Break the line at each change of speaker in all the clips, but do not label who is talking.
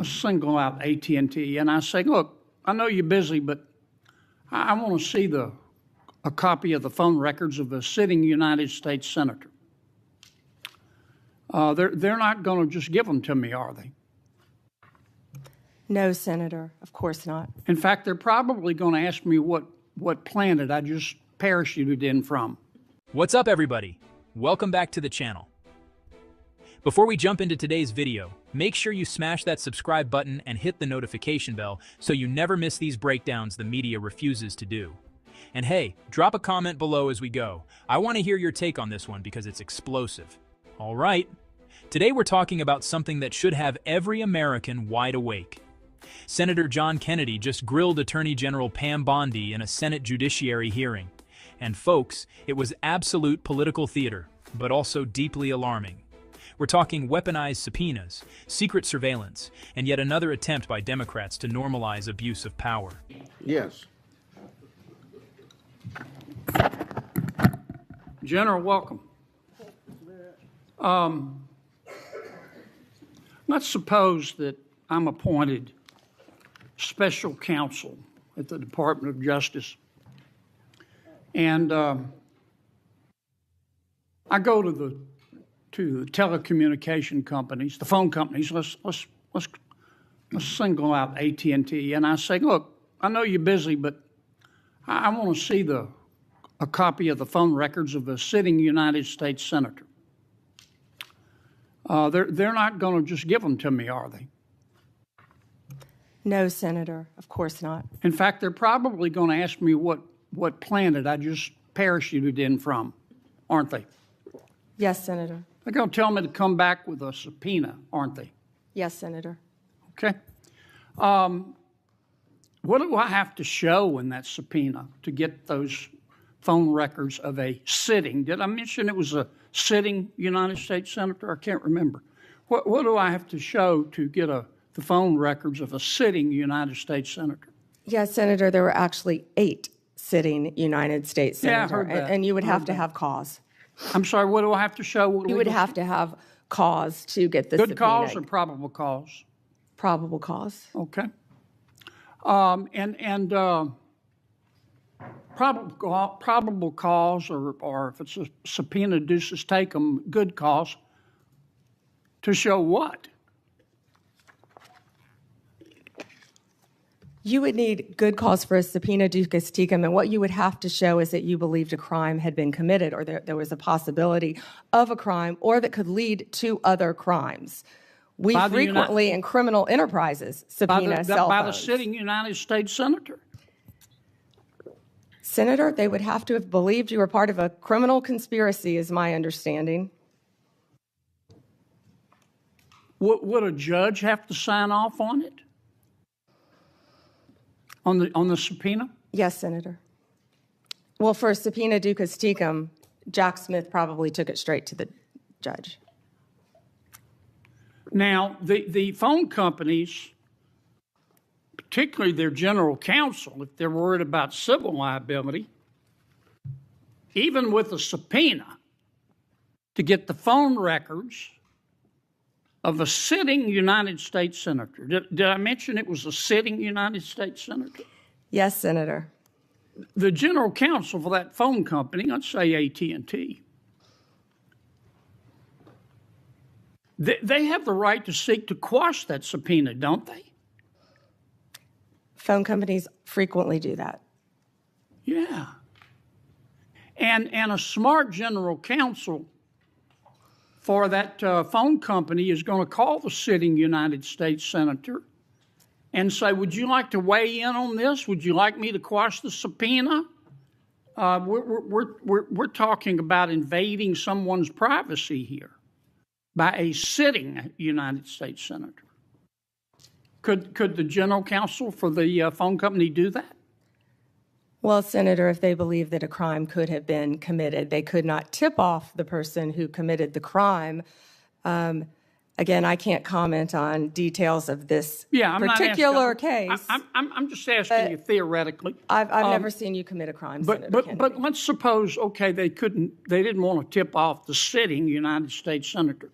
single out AT&T, and I say, look, I know you're busy, but I want to see a copy of the phone records of a sitting United States senator. They're not going to just give them to me, are they?
No, Senator, of course not.
In fact, they're probably going to ask me what planet I just parachuted in from.
What's up, everybody? Welcome back to the channel. Before we jump into today's video, make sure you smash that subscribe button and hit the notification bell so you never miss these breakdowns the media refuses to do. And hey, drop a comment below as we go. I want to hear your take on this one because it's explosive. All right, today we're talking about something that should have every American wide awake. Senator John Kennedy just grilled Attorney General Pam Bondi in a Senate Judiciary hearing. And folks, it was absolute political theater, but also deeply alarming. We're talking weaponized subpoenas, secret surveillance, and yet another attempt by Democrats to normalize abuse of power.
Yes.
General, welcome. Let's suppose that I'm appointed special counsel at the Department of Justice, and I go to the telecommunication companies, the phone companies. Let's single out AT&T, and I say, look, I know you're busy, but I want to see a copy of the phone records of a sitting United States senator. They're not going to just give them to me, are they?
No, Senator, of course not.
In fact, they're probably going to ask me what planet I just parachuted in from, aren't they?
Yes, Senator.
They're going to tell me to come back with a subpoena, aren't they?
Yes, Senator.
Okay. What do I have to show in that subpoena to get those phone records of a sitting? Did I mention it was a sitting United States senator? I can't remember. What do I have to show to get the phone records of a sitting United States senator?
Yes, Senator, there were actually 8 sitting United States senators.
Yeah, I heard that.
And you would have to have cause.
I'm sorry, what do I have to show?
You would have to have cause to get the subpoena.
Good cause or probable cause?
Probable cause.
Okay. Probable cause, or if it's a subpoena deuces take them, good cause, to show what?
You would need good cause for a subpoena duces tecum, and what you would have to show is that you believed a crime had been committed, or there was a possibility of a crime, or that could lead to other crimes. We frequently, in criminal enterprises, subpoena cell phones.
By the sitting United States senator?
Senator, they would have to have believed you were part of a criminal conspiracy, is my understanding.
Would a judge have to sign off on it? On the subpoena?
Yes, Senator. Well, for a subpoena duces tecum, Jack Smith probably took it straight to the judge.
Now, the phone companies, particularly their general counsel, if they're worried about civil liability, even with a subpoena to get the phone records of a sitting United States senator. Did I mention it was a sitting United States senator?
Yes, Senator.
The general counsel for that phone company, let's say AT&T, they have the right to seek to quash that subpoena, don't they?
Phone companies frequently do that.
Yeah. And a smart general counsel for that phone company is going to call the sitting United States senator and say, would you like to weigh in on this? Would you like me to quash the subpoena? We're talking about invading someone's privacy here by a sitting United States senator. Could the general counsel for the phone company do that?
Well, Senator, if they believe that a crime could have been committed, they could not tip off the person who committed the crime. Again, I can't comment on details of this particular case.
I'm just asking you theoretically.
I've never seen you commit a crime, Senator Kennedy.
But let's suppose, okay, they didn't want to tip off the sitting United States senator.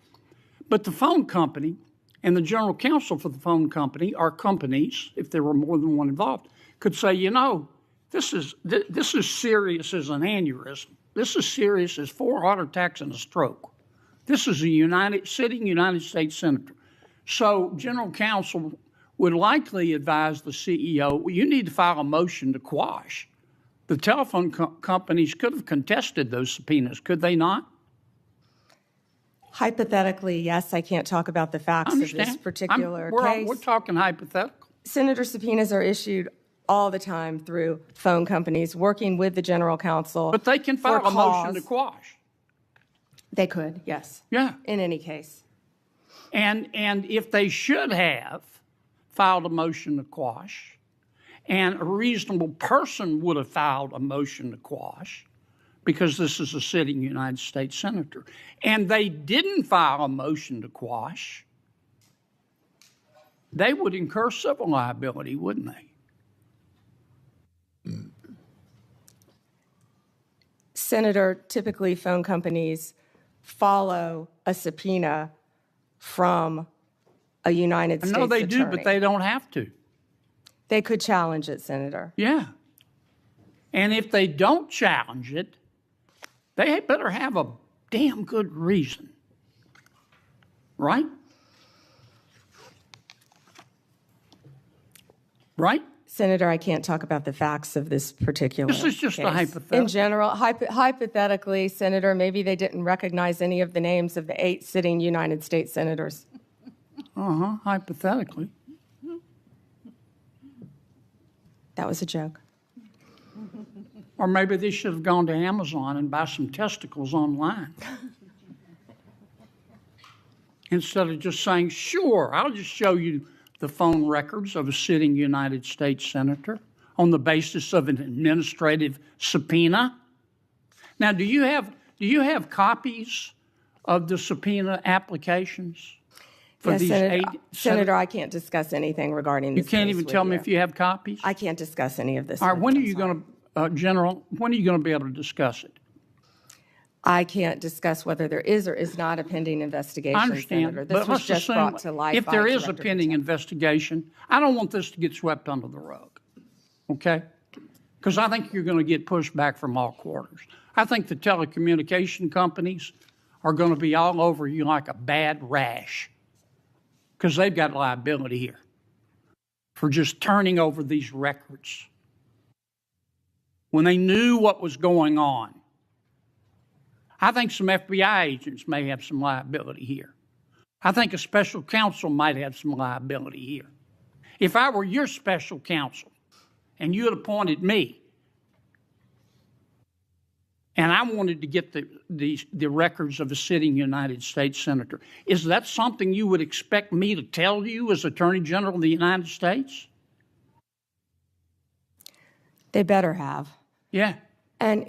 But the phone company And the general counsel for the phone company, or companies, if there were more than one involved, could say, you know, this is serious as an aneurysm. This is serious as 4 heart attacks and a stroke. This is a sitting United States senator. So general counsel would likely advise the CEO, well, you need to file a motion to quash. The telephone companies could have contested those subpoenas, could they not?
Hypothetically, yes. I can't talk about the facts of this particular case.
We're talking hypothetical.
Senator subpoenas are issued all the time through phone companies working with the general counsel.
But they can file a motion to quash.
They could, yes.
Yeah.
In any case.
And if they should have filed a motion to quash, and a reasonable person would have filed a motion to quash, because this is a sitting United States senator, and they didn't file a motion to quash, they would incur civil liability, wouldn't they?
Senator, typically phone companies follow a subpoena from a United States attorney.
I know they do, but they don't have to.
They could challenge it, Senator.
Yeah. And if they don't challenge it, they better have a damn good reason. Right? Right?
Senator, I can't talk about the facts of this particular
This is just
case.
a hypothetical.
In general, hypothetically, Senator, maybe they didn't recognize any of the names of the 8 sitting United States senators.
Hypothetically.
That was a joke.
Or maybe they should have gone to Amazon and buy some testicles online. Instead of just saying, sure, I'll just show you the phone records of a sitting United States senator on the basis of an administrative subpoena. Now, do you have copies of the subpoena applications for
Yes,
these
Senator,
8?
Senator, I can't discuss anything regarding this.
You can't
case
even
with
tell me
you.
if you have copies?
I can't discuss any of this.
All right,
with
when are
you,
you
I'm sorry.
going to, General, when are you going to be able to discuss it?
I can't discuss whether there is or is not a pending investigation,
I understand,
Senator. This
but
was
let's
just
assume
brought to light
if
by
there is a
Director
pending
Patel.
investigation, I don't want this to get swept under the rug, okay? Because I think you're going to get pushed back from all quarters. I think the telecommunication companies are going to be all over you like a bad rash because they've got liability here for just turning over these records when they knew what was going on. I think some FBI agents may have some liability here. I think a special counsel might have some liability here. If I were your special counsel and you had appointed me and I wanted to get the records of a sitting United States senator, is that something you would expect me to tell you as Attorney General of the United States?
They better have.
Yeah.
And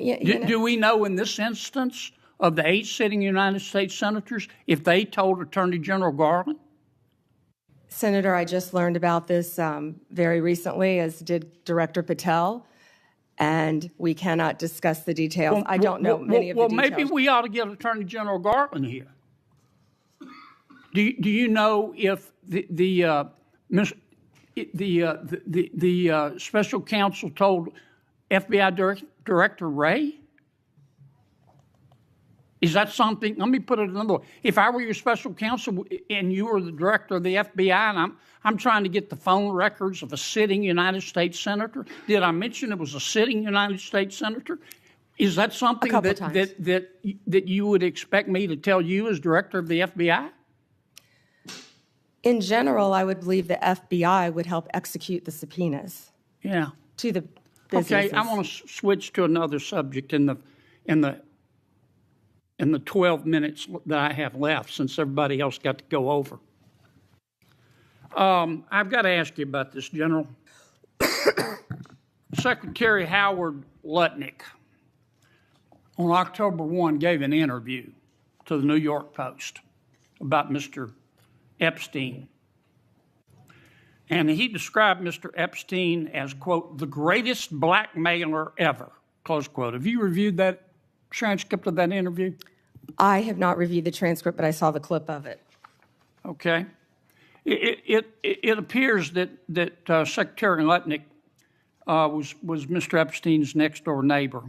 Do we know in this instance of the 8 sitting United States senators if they told Attorney General Garland?
Senator, I just learned about this very recently, as did Director Patel, and we cannot discuss the details. I don't know many of the details.
Well, maybe we ought to get Attorney General Garland here. Do you know if the special counsel told FBI Director Wray? Is that something? Let me put it another way. If I were your special counsel and you were the director of the FBI and I'm trying to get the phone records of a sitting United States senator, did I mention it was a sitting United States senator? Is that something that you would expect me to tell you as director of the FBI?
In general, I would believe the FBI would help execute the subpoenas.
Yeah.
To the businesses.
Okay, I want to switch to another subject in the 12 minutes that I have left, since everybody else got to go over. I've got to ask you about this, General. Secretary Howard Lutnick on October 1 gave an interview to the New York Post about Mr. Epstein. And he described Mr. Epstein as, quote, the greatest blackmailer ever, close quote. Have you reviewed that transcript of that interview?
I have not reviewed the transcript, but I saw the clip of it.
Okay. It appears that Secretary Lutnick was Mr. Epstein's next door neighbor.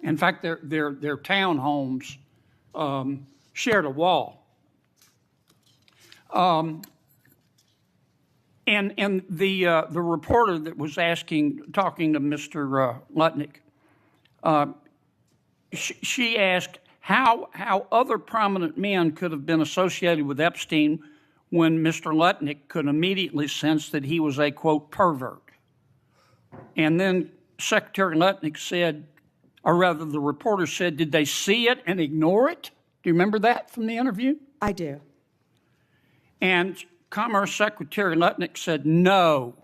In fact, their townhomes shared a wall. And the reporter that was talking to Mr. Lutnick, she asked how other prominent men could have been associated with Epstein when Mr. Lutnick could immediately sense that he was a, quote, pervert. And then Secretary Lutnick said, or rather the reporter said, did they see it and ignore it? Do you remember that from the interview?
I do.
And Commerce Secretary Lutnick said, no,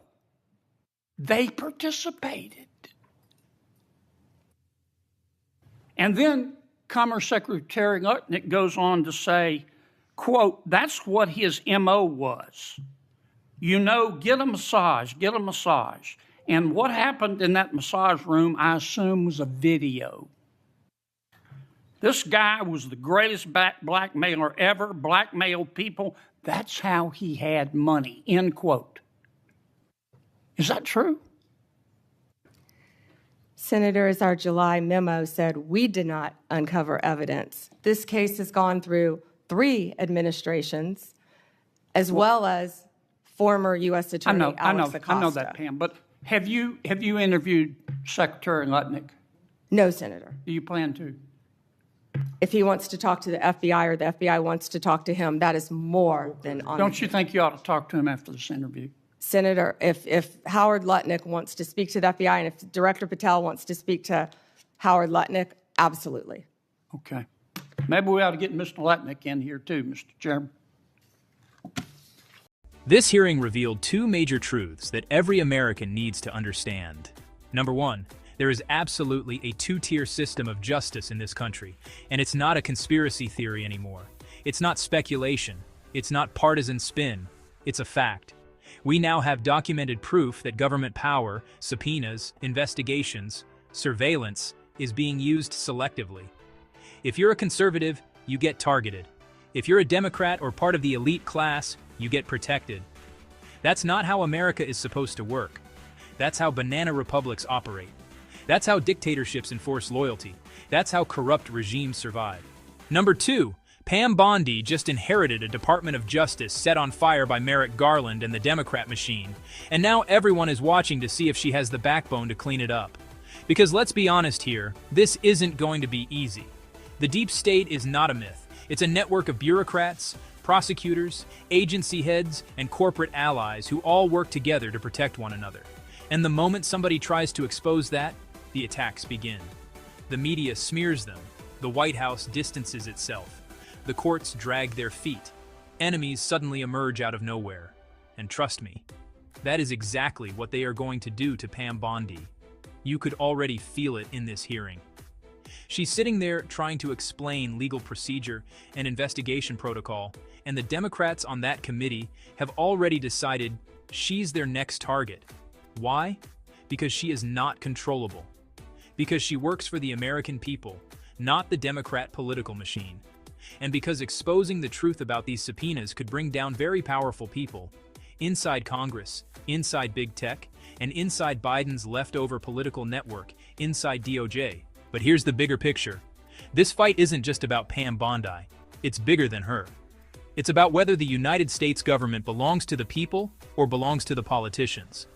they participated. And then Commerce Secretary Lutnick goes on to say, quote, that's what his MO was. You know, get a massage, get a massage. And what happened in that massage room, I assume, was a video. This guy was the greatest blackmailer ever, blackmailed people. That's how he had money, end quote. Is that true?
Senator, as our July memo said, we did not uncover evidence. This case has gone through 3 administrations, as well as former U.S. Attorney Alex Acosta.
I know that, Pam. But have you interviewed Secretary Lutnick?
No, Senator.
Do you plan to?
If he wants to talk to the FBI or the FBI wants to talk to him, that is more than on.
Don't you think you ought to talk to him after this interview?
Senator, if Howard Lutnick wants to speak to the FBI and if Director Patel wants to speak to Howard Lutnick, absolutely.
Okay. Maybe we ought to get Mr. Lutnick in here too, Mr. Chairman.
This hearing revealed 2 major truths that every American needs to understand. Number 1, there is absolutely a 2-tier system of justice in this country, and it's not a conspiracy theory anymore. It's not speculation. It's not partisan spin. It's a fact. We now have documented proof that government power, subpoenas, investigations, surveillance is being used selectively. If you're a conservative, you get targeted. If you're a Democrat or part of the elite class, you get protected. That's not how America is supposed to work. That's how banana republics operate. That's how dictatorships enforce loyalty. That's how corrupt regimes survive. Number 2, Pam Bondi just inherited a Department of Justice set on fire by Merrick Garland and the Democrat machine, and now everyone is watching to see if she has the backbone to clean it up. Because let's be honest here, this isn't going to be easy. The deep state is not a myth. It's a network of bureaucrats, prosecutors, agency heads, and corporate allies who all work together to protect one another. And the moment somebody tries to expose that, the attacks begin. The media smears them. The White House distances itself. The courts drag their feet. Enemies suddenly emerge out of nowhere. And trust me, that is exactly what they are going to do to Pam Bondi. You could already feel it in this hearing. She's sitting there trying to explain legal procedure and investigation protocol, and the Democrats on that committee have already decided she's their next target. Why? Because she is not controllable. Because she works for the American people, not the Democrat political machine. And because exposing the truth about these subpoenas could bring down very powerful people, inside Congress, inside big tech, and inside Biden's leftover political network, inside DOJ. But here's the bigger picture. This fight isn't just about Pam Bondi. It's bigger than her. It's about whether the United States government belongs to the people or belongs to the politicians.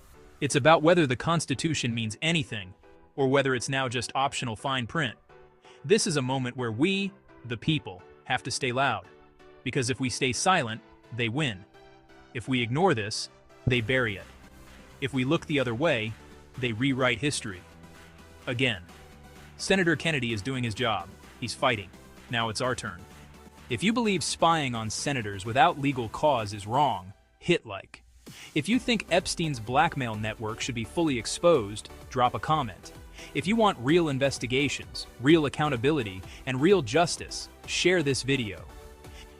It's about whether the Constitution means anything or whether it's now just optional fine print. This is a moment where we, the people, have to stay loud. Because if we stay silent, they win. If we ignore this, they bury it. If we look the other way, they rewrite history. Again. Senator Kennedy is doing his job. He's fighting. Now it's our turn. If you believe spying on senators without legal cause is wrong, hit like. If you think Epstein's blackmail network should be fully exposed, drop a comment. If you want real investigations, real accountability, and real justice, share this video.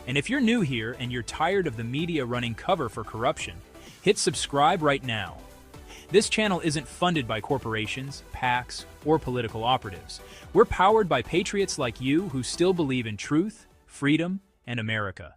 And if you're new here and you're tired of the media running cover for corruption, hit subscribe right now. This channel isn't funded by corporations, PACs, or political operatives. We're powered by patriots like you who still believe in truth, freedom, and America.